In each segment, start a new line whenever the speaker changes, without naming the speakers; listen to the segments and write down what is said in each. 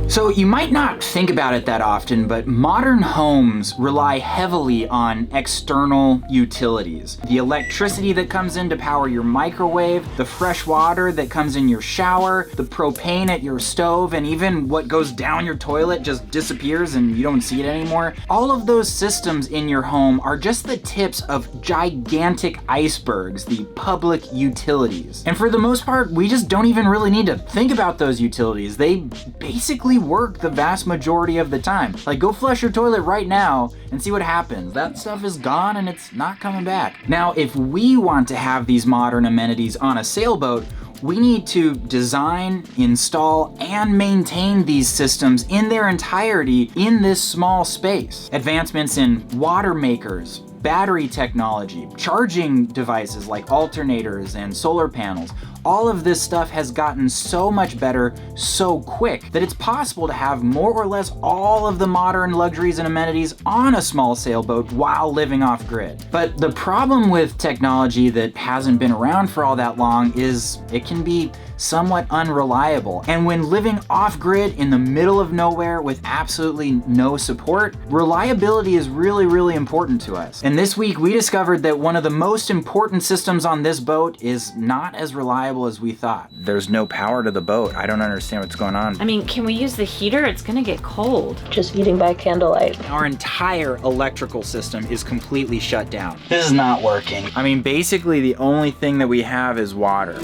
So you might not think about it that often, but modern homes rely heavily on external utilities. The electricity that comes in to power your microwave, the fresh water that comes in your shower, the propane at your stove, and even what goes down your toilet just disappears and you don't see it anymore. All of those systems in your home are just the tips of gigantic icebergs, the public utilities. And for the most part, we just don't even really need to think about those utilities. They basically work the vast majority of the time. Like, go flush your toilet right now and see what happens. That stuff is gone and it's not coming back. Now, if we want to have these modern amenities on a sailboat, we need to design, install, and maintain these systems in their entirety in this small space. Advancements in water makers, battery technology, charging devices like alternators and solar panels, all of this stuff has gotten so much better so quick that it's possible to have more or less all of the modern luxuries and amenities on a small sailboat while living off grid. But the problem with technology that hasn't been around for all that long is it can be somewhat unreliable. And when living off grid in the middle of nowhere with absolutely no support, reliability is really, really important to us. And this week we discovered that one of the most important systems on this boat is not as reliable as we thought. There's no power to the boat. I don't understand what's going on.
I mean, can we use the heater? It's gonna get cold.
Just eating by candlelight.
Our entire electrical system is completely shut down. This is not working. I mean, basically the only thing that we have is water.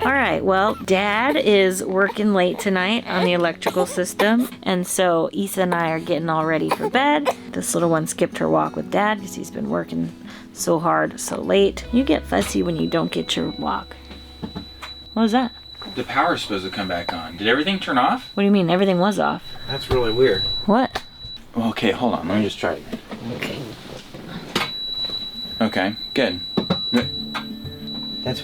All right, well, Dad is working late tonight on the electrical system, and so Issa and I are getting all ready for bed. This little one skipped her walk with Dad because he's been working so hard, so late. You get fussy when you don't get your walk. What was that?
The power's supposed to come back on. Did everything turn off?
What do you mean? Everything was off.
That's really weird.
What?
Okay, hold on. Let me just try it again.
Okay.
Okay, good. That's...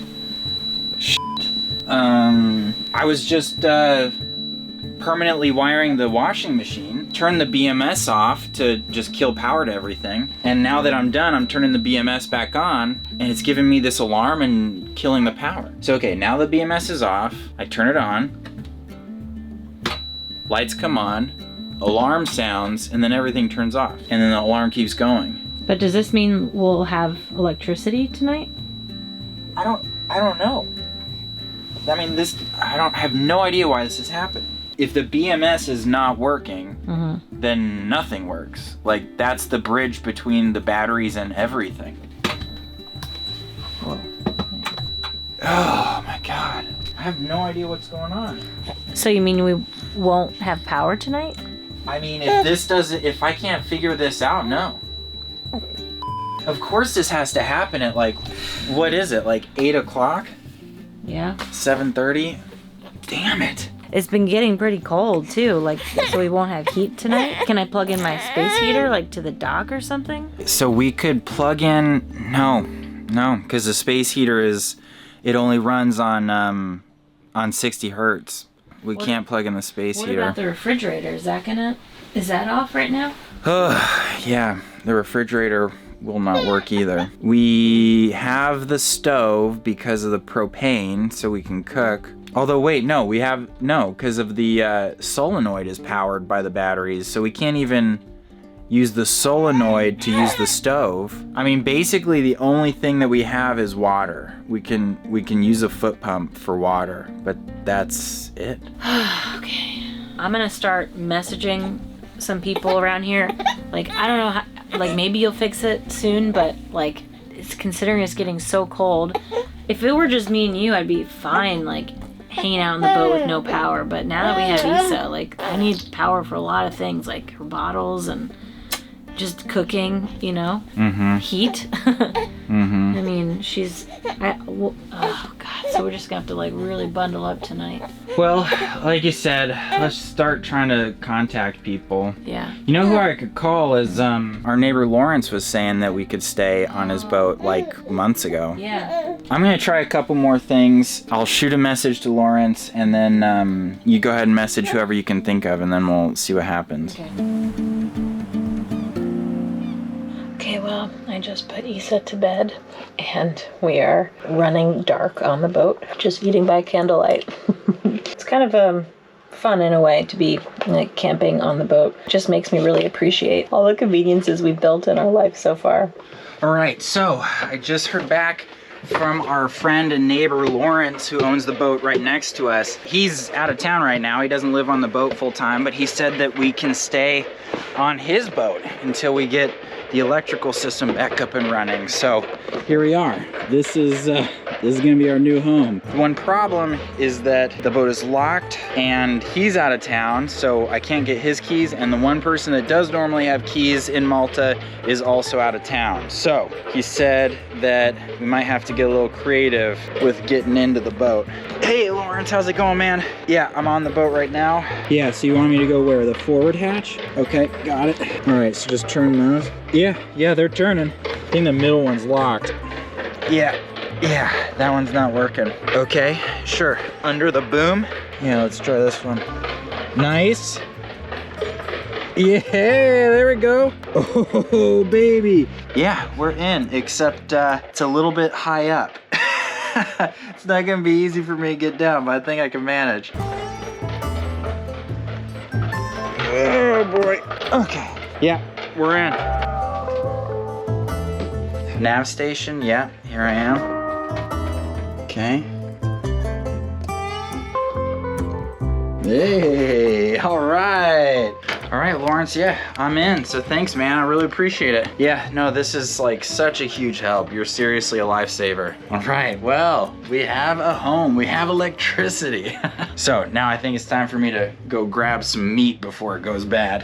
I was just permanently wiring the washing machine, turned the BMS off to just kill power to everything, and now that I'm done, I'm turning the BMS back on, and it's giving me this alarm and killing the power. So okay, now the BMS is off, I turn it on, lights come on, alarm sounds, and then everything turns off, and then the alarm keeps going.
But does this mean we'll have electricity tonight?
I don't know. I mean, I have no idea why this is happening. If the BMS is not working, then nothing works. Like, that's the bridge between the batteries and everything.
Whoa.
Oh my God. I have no idea what's going on.
So you mean we won't have power tonight?
I mean, if I can't figure this out, no. Of course this has to happen at like, what is it, like 8 o'clock?
Yeah.
7:30? Damn it.
It's been getting pretty cold too, like, so we won't have heat tonight. Can I plug in my space heater, like, to the dock or something?
So we could plug in, no, because the space heater it only runs on 60 hertz. We can't plug in the space heater.
What about the refrigerator? Is that off right now?
Yeah, the refrigerator will not work either. We have the stove because of the propane, so we can cook. Although wait, no, because of the solenoid is powered by the batteries, so we can't even use the solenoid to use the stove. I mean, basically the only thing that we have is water. We can use a foot pump for water, but that's it.
Okay. I'm gonna start messaging some people around here. Like, I don't know how, like, maybe you'll fix it soon, but like, considering it's getting so cold, if it were just me and you, I'd be fine, like, hanging out on the boat with no power. But now that we have Issa, like, I need power for a lot of things, like her bottles and just cooking, you know? Heat. I mean, oh God, so we're just gonna have to, like, really bundle up tonight.
Well, like you said, let's start trying to contact people.
Yeah.
You know who I could call is, our neighbor Lawrence was saying that we could stay on his boat, like, months ago.
Yeah.
I'm gonna try a couple more things. I'll shoot a message to Lawrence, and then, you go ahead and message whoever you can think of, and then we'll see what happens.
Okay.
Okay, well, I just put Issa to bed, and we are running dark on the boat, just eating by candlelight. It's kind of fun in a way to be like camping on the boat. Just makes me really appreciate all the conveniences we've built in our life so far.
All right, so I just heard back from our friend and neighbor Lawrence, who owns the boat right next to us. He's out of town right now. He doesn't live on the boat full time, but he said that we can stay on his boat until we get the electrical system back up and running. So here we are. This is gonna be our new home. One problem is that the boat is locked and he's out of town, so I can't get his keys, and the one person that does normally have keys in Malta is also out of town. So he said that we might have to get a little creative with getting into the boat. Hey Lawrence, how's it going, man? Yeah, I'm on the boat right now. Yeah, so you want me to go where? The forward hatch? Okay, got it. All right, so just turn those. Yeah, they're turning. I think the middle one's locked. Yeah, that one's not working. Okay, sure. Under the boom. Yeah, let's try this one. Nice. Yeah, there we go. Oh, baby. Yeah, we're in, except it's a little bit high up. It's not gonna be easy for me to get down, but I think I can manage. Oh boy. Okay. Yeah, we're in. Nav station, yeah, here I am. Okay. Hey, all right. All right, Lawrence, yeah, I'm in. So thanks, man, I really appreciate it. Yeah, no, this is like such a huge help. You're seriously a lifesaver. All right, well, we have a home, we have electricity. So now I think it's time for me to go grab some meat before it goes bad.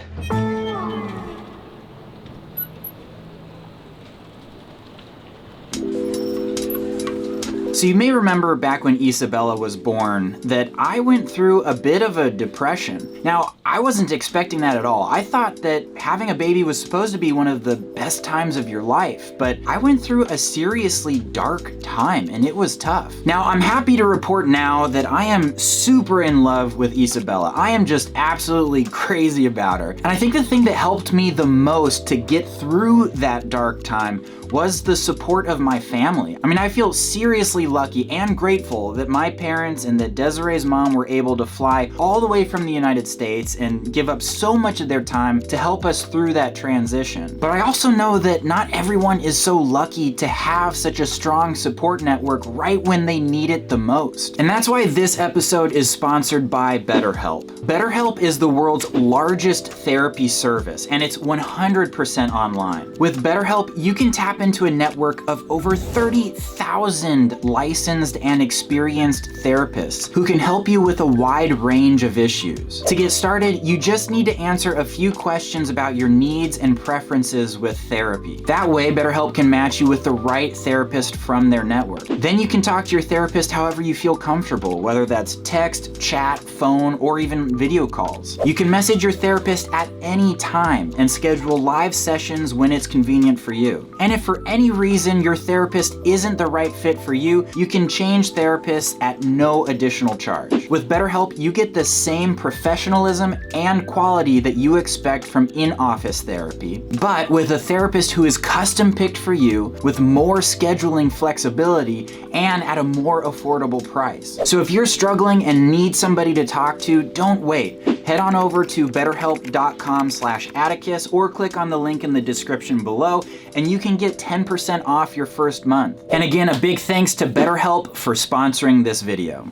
So you may remember back when Isabella was born that I went through a bit of a depression. Now, I wasn't expecting that at all. I thought that having a baby was supposed to be one of the best times of your life, but I went through a seriously dark time and it was tough. Now, I'm happy to report now that I am super in love with Isabella. I am just absolutely crazy about her. And I think the thing that helped me the most to get through that dark time was the support of my family. I mean, I feel seriously lucky and grateful that my parents and that Desiree's mom were able to fly all the way from the United States and give up so much of their time to help us through that transition. But I also know that not everyone is so lucky to have such a strong support network right when they need it the most. And that's why this episode is sponsored by BetterHelp. BetterHelp is the world's largest therapy service, and it's 100% online. With BetterHelp, you can tap into a network of over 30,000 licensed and experienced therapists who can help you with a wide range of issues. To get started, you just need to answer a few questions about your needs and preferences with therapy. That way, BetterHelp can match you with the right therapist from their network. Then you can talk to your therapist however you feel comfortable, whether that's text, chat, phone, or even video calls. You can message your therapist at any time and schedule live sessions when it's convenient for you. And if for any reason your therapist isn't the right fit for you, you can change therapists at no additional charge. With BetterHelp, you get the same professionalism and quality that you expect from in-office therapy, but with a therapist who is custom picked for you, with more scheduling flexibility, and at a more affordable price. So if you're struggling and need somebody to talk to, don't wait. Head on over to betterhelp.com/Atticus or click on the link in the description below and you can get 10% off your first month. And again, a big thanks to BetterHelp for sponsoring this video.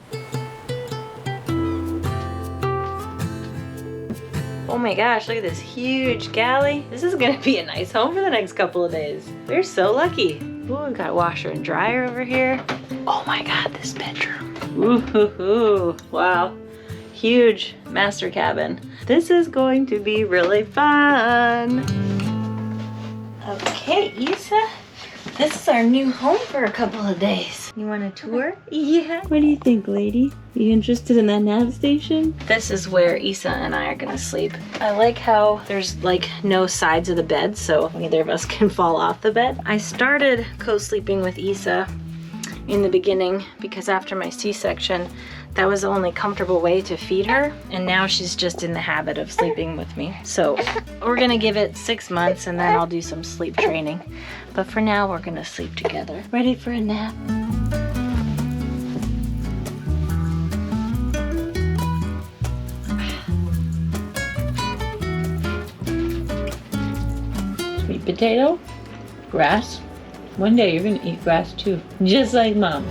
Oh my gosh, look at this huge galley. This is gonna be a nice home for the next couple of days. We're so lucky. Ooh, we've got washer and dryer over here. Oh my God, this bedroom. Ooh, wow. Huge master cabin. This is going to be really fun. Okay, Isa, this is our new home for a couple of days. You want a tour? Yeah. What do you think, lady? You interested in that nav station? This is where Isa and I are gonna sleep. I like how there's like no sides of the bed, so neither of us can fall off the bed. I started co-sleeping with Isa in the beginning because after my C-section, that was the only comfortable way to feed her, and now she's just in the habit of sleeping with me. So we're gonna give it 6 months and then I'll do some sleep training. But for now, we're gonna sleep together. Ready for a nap?
potato, grass. One day you're gonna eat grass too, just like Mom.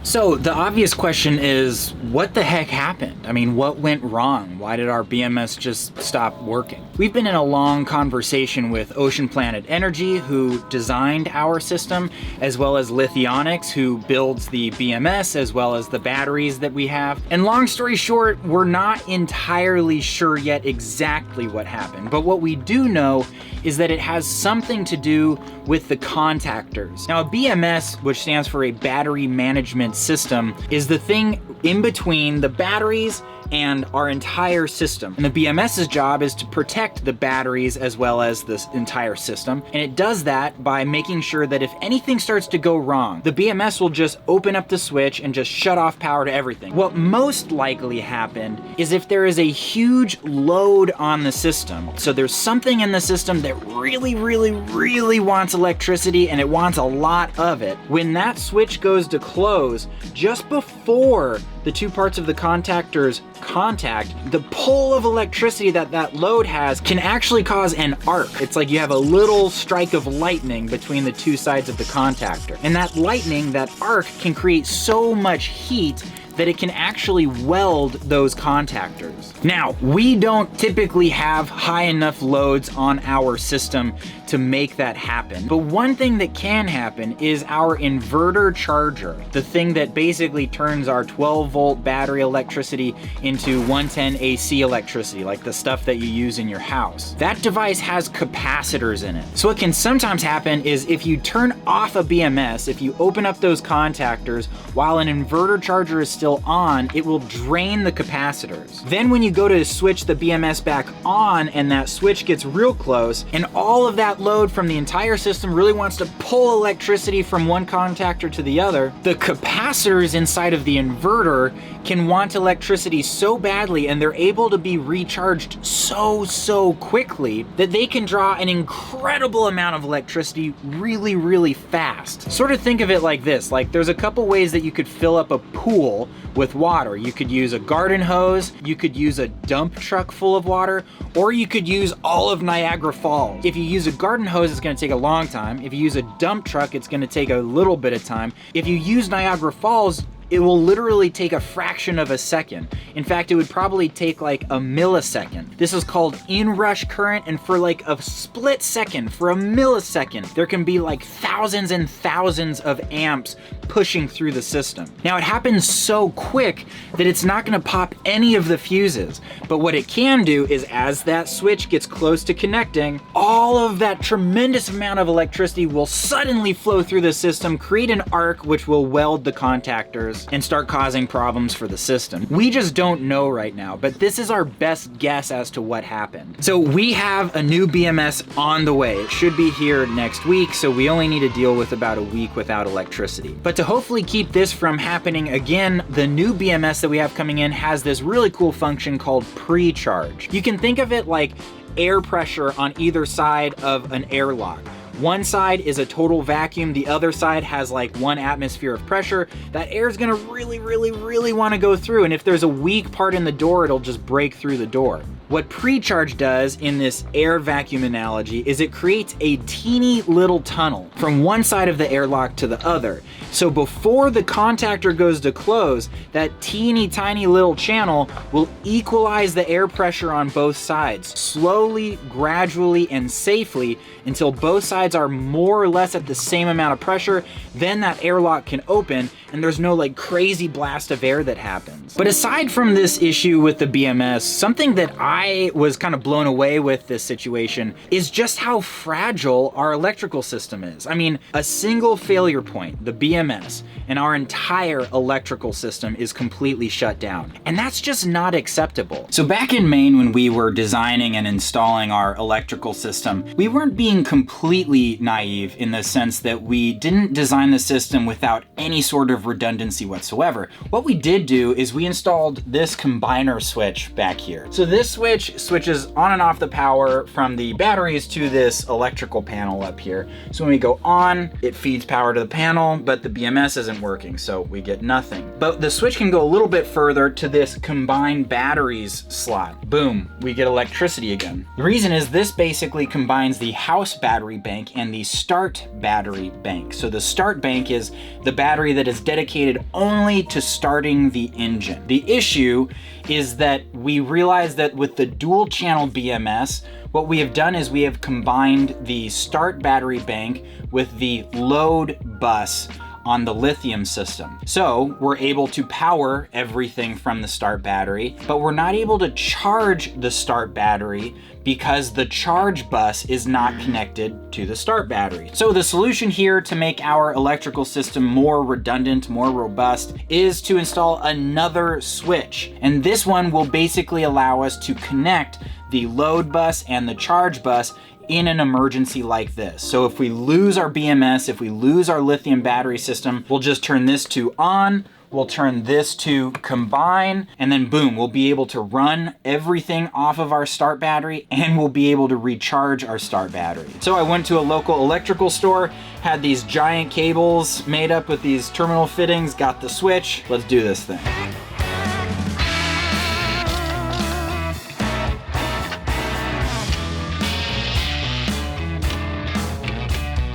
So the obvious question is, what the heck happened? I mean, what went wrong? Why did our BMS just stop working? We've been in a long conversation with Ocean Planet Energy, who designed our system, as well as Lithionics, who builds the BMS, as well as the batteries that we have. And long story short, we're not entirely sure yet exactly what happened. But what we do know is that it has something to do with the contactors. Now, a BMS, which stands for a battery management system, is the thing in between the batteries and our entire system. And the BMS's job is to protect the batteries as well as this entire system. And it does that by making sure that if anything starts to go wrong, the BMS will just open up the switch and just shut off power to everything. What most likely happened is if there is a huge load on the system, so there's something in the system that really wants electricity and it wants a lot of it, when that switch goes to close, just before the two parts of the contactors contact, the pull of electricity that that load has can actually cause an arc. It's like you have a little strike of lightning between the two sides of the contactor. And that lightning, that arc, can create so much heat that it can actually weld those contactors. Now, we don't typically have high enough loads on our system to make that happen. But one thing that can happen is our inverter charger, the thing that basically turns our 12-volt battery electricity into 110 AC electricity, like the stuff that you use in your house. That device has capacitors in it. So what can sometimes happen is if you turn off a BMS, if you open up those contactors while an inverter charger is still on, it will drain the capacitors. Then when you go to switch the BMS back on and that switch gets real close and all of that load from the entire system really wants to pull electricity from one contactor to the other, the capacitors inside of the inverter can want electricity so badly and they're able to be recharged so quickly that they can draw an incredible amount of electricity really fast. Sort of think of it like this, like there's a couple ways that you could fill up a pool with water. You could use a garden hose, you could use a dump truck full of water, or you could use all of Niagara Falls. If you use a garden hose, it's gonna take a long time. If you use a dump truck, it's gonna take a little bit of time. If you use Niagara Falls, it will literally take a fraction of a second. In fact, it would probably take like a millisecond. This is called inrush current, and for like a split second, for a millisecond, there can be like thousands and thousands of amps pushing through the system. Now, it happens so quick that it's not gonna pop any of the fuses, but what it can do is as that switch gets close to connecting, all of that tremendous amount of electricity will suddenly flow through the system, create an arc which will weld the contactors and start causing problems for the system. We just don't know right now, but this is our best guess as to what happened. So we have a new BMS on the way. It should be here next week, so we only need to deal with about a week without electricity. But to hopefully keep this from happening again, the new BMS that we have coming in has this really cool function called pre-charge. You can think of it like air pressure on either side of an airlock. One side is a total vacuum, the other side has like 1 atmosphere of pressure. That air is gonna really wanna go through, and if there's a weak part in the door, it'll just break through the door. What pre-charge does in this air vacuum analogy is it creates a teeny little tunnel from one side of the airlock to the other. So before the contactor goes to close, that teeny tiny little channel will equalize the air pressure on both sides, slowly, gradually, and safely until both sides are more or less at the same amount of pressure. Then that airlock can open and there's no like crazy blast of air that happens. But aside from this issue with the BMS, something that I was kind of blown away with this situation is just how fragile our electrical system is. I mean, a single failure point, the BMS, and our entire electrical system is completely shut down. And that's just not acceptable. So back in Maine, when we were designing and installing our electrical system, we weren't being completely completely naive in the sense that we didn't design the system without any sort of redundancy whatsoever. What we did do is we installed this combiner switch back here. So this switch switches on and off the power from the batteries to this electrical panel up here. So when we go on, it feeds power to the panel, but the BMS isn't working, so we get nothing. But the switch can go a little bit further to this combined batteries slot. Boom, we get electricity again. The reason is this basically combines the house battery bank and the start battery bank. So the start bank is the battery that is dedicated only to starting the engine. The issue is that we realized that with the dual channel BMS, what we have done is we have combined the start battery bank with the load bus on the lithium system. So we're able to power everything from the start battery, but we're not able to charge the start battery because the charge bus is not connected to the start battery. So the solution here to make our electrical system more redundant, more robust, is to install another switch. And this one will basically allow us to connect the load bus and the charge bus in an emergency like this. So if we lose our BMS, if we lose our lithium battery system, we'll just turn this to on, we'll turn this to combine, and then boom, we'll be able to run everything off of our start battery, and we'll be able to recharge our start battery. So I went to a local electrical store, had these giant cables made up with these terminal fittings, got the switch. Let's do this thing.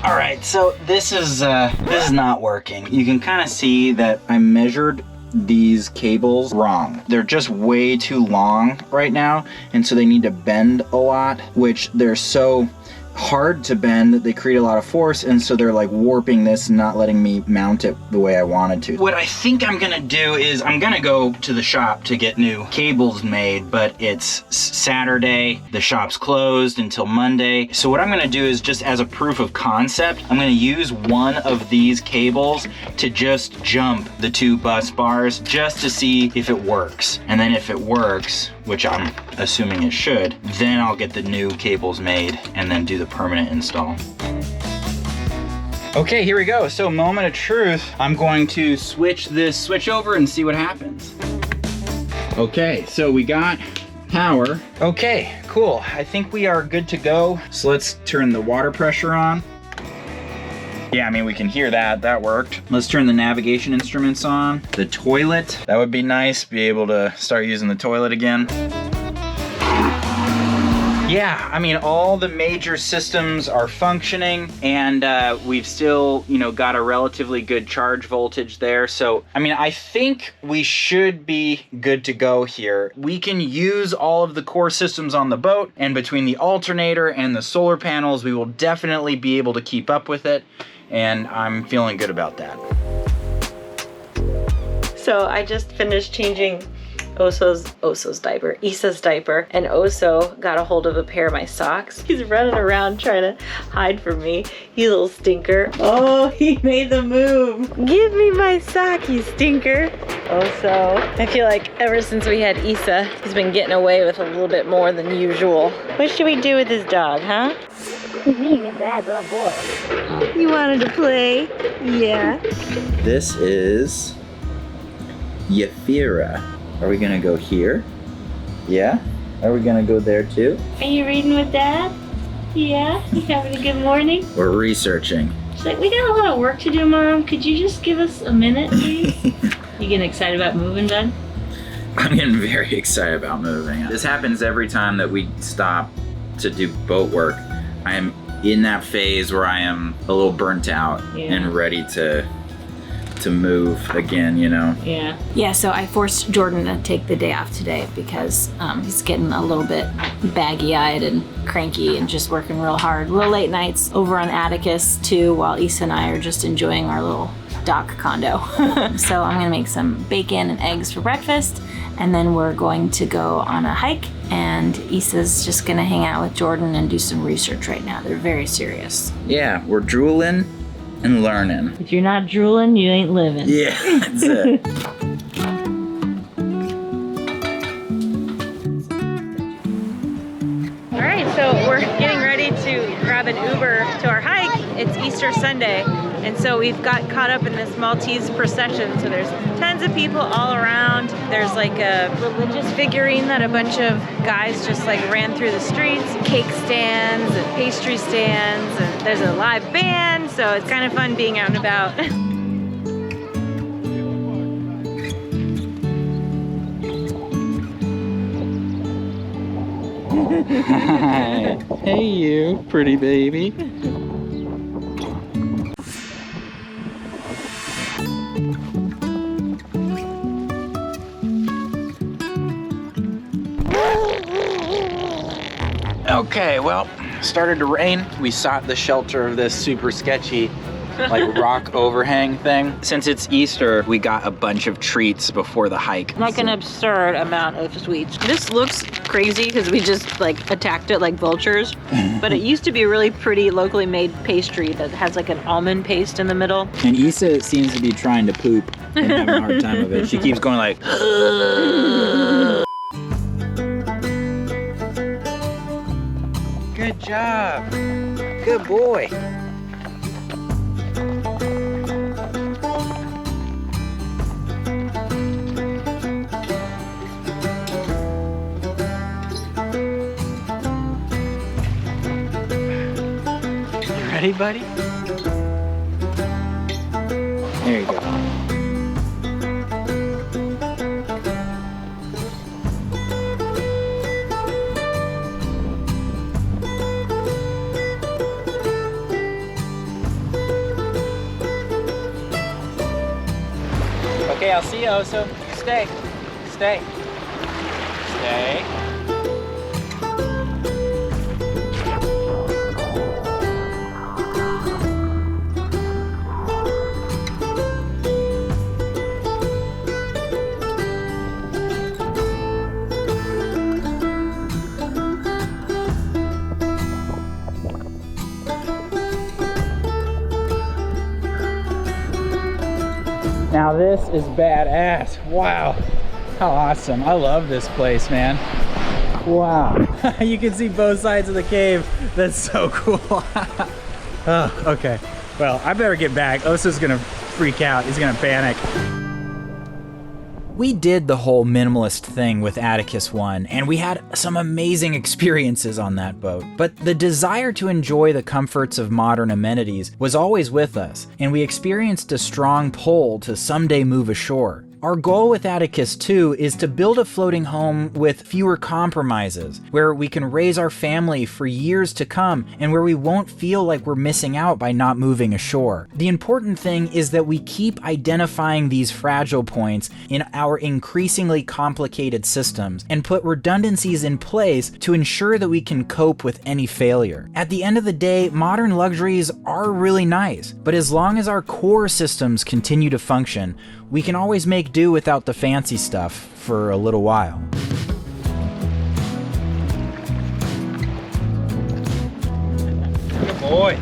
All right, so this is not working. You can kind of see that I measured these cables wrong. They're just way too long right now, and so they need to bend a lot, which they're so hard to bend that they create a lot of force, and so they're like warping this and not letting me mount it the way I wanted to. What I think I'm gonna do is I'm gonna go to the shop to get new cables made, but it's Saturday, the shop's closed until Monday. So what I'm gonna do is, just as a proof of concept, I'm gonna use one of these cables to just jump the two bus bars just to see if it works. And then if it works, which I'm assuming it should, then I'll get the new cables made and then do the permanent install. Okay, here we go. So moment of truth. I'm going to switch this switch over and see what happens. Okay, so we got power. Okay, cool. I think we are good to go. So let's turn the water pressure on. Yeah, I mean, we can hear that. That worked. Let's turn the navigation instruments on. The toilet. That would be nice, be able to start using the toilet again. Yeah, I mean, all the major systems are functioning, and we've still, got a relatively good charge voltage there. So, I mean, I think we should be good to go here. We can use all of the core systems on the boat, and between the alternator and the solar panels, we will definitely be able to keep up with it, and I'm feeling good about that.
So I just finished changing Issa's diaper, and Oso got a hold of a pair of my socks. He's running around trying to hide from me. You little stinker. Oh, he made the move. Give me my sock, you stinker. Oso. I feel like ever since we had Issa, he's been getting away with a little bit more than usual. What should we do with this dog, huh? Being a bad little boy. You wanted to play? Yeah.
This is Yafira. Are we gonna go here? Yeah? Are we gonna go there too?
Are you reading with Dad? Yeah? You having a good morning?
We're researching.
She's like, we got a lot of work to do, Mom. Could you just give us a minute, please? You getting excited about moving, Dad?
I'm getting very excited about moving. This happens every time that we stop to do boat work. I am in that phase where I am a little burnt out and ready to move again,
Yeah, so I forced Jordan to take the day off today because he's getting a little bit baggy-eyed and cranky and just working real hard. Real late nights over on Atticus too, while Issa and I are just enjoying our little dock condo. So I'm gonna make some bacon and eggs for breakfast, and then we're going to go on a hike, and Issa's just gonna hang out with Jordan and do some research right now. They're very serious.
Yeah, we're drooling and learning.
If you're not drooling, you ain't living.
Yeah, that's it.
All right, so we're getting ready to grab an Uber to our hike. Easter Sunday, and so we've got caught up in this Maltese procession. So there's tons of people all around. There's like a religious figurine that a bunch of guys just like ran through the streets, cake stands and pastry stands, and there's a live band, so it's kind of fun being out and about.
Hi. Hey you, pretty baby. Okay, well, started to rain. We sought the shelter of this super sketchy like rock overhang thing. Since it's Easter, we got a bunch of treats before the hike.
Like an absurd amount of sweets. This looks crazy because we just like attacked it like vultures, but it used to be a really pretty locally made pastry that has like an almond paste in the middle.
And Issa seems to be trying to poop and having a hard time of it. She keeps going like, good job. Good boy. Ready, buddy? There you go. Okay, I'll see you, Oso. Stay. Stay. Stay. Now this is badass. Wow. How awesome. I love this place, man. Wow. You can see both sides of the cave. That's so cool. Oh, okay. Well, I better get back. Osa's gonna freak out. He's gonna panic. We did the whole minimalist thing with Atticus 1, and we had some amazing experiences on that boat. But the desire to enjoy the comforts of modern amenities was always with us, and we experienced a strong pull to someday move ashore. Our goal with Atticus 2 is to build a floating home with fewer compromises, where we can raise our family for years to come and where we won't feel like we're missing out by not moving ashore. The important thing is that we keep identifying these fragile points in our increasingly complicated systems and put redundancies in place to ensure that we can cope with any failure. At the end of the day, modern luxuries are really nice, but as long as our core systems continue to function, we can always make do without the fancy stuff for a little while. Good boy.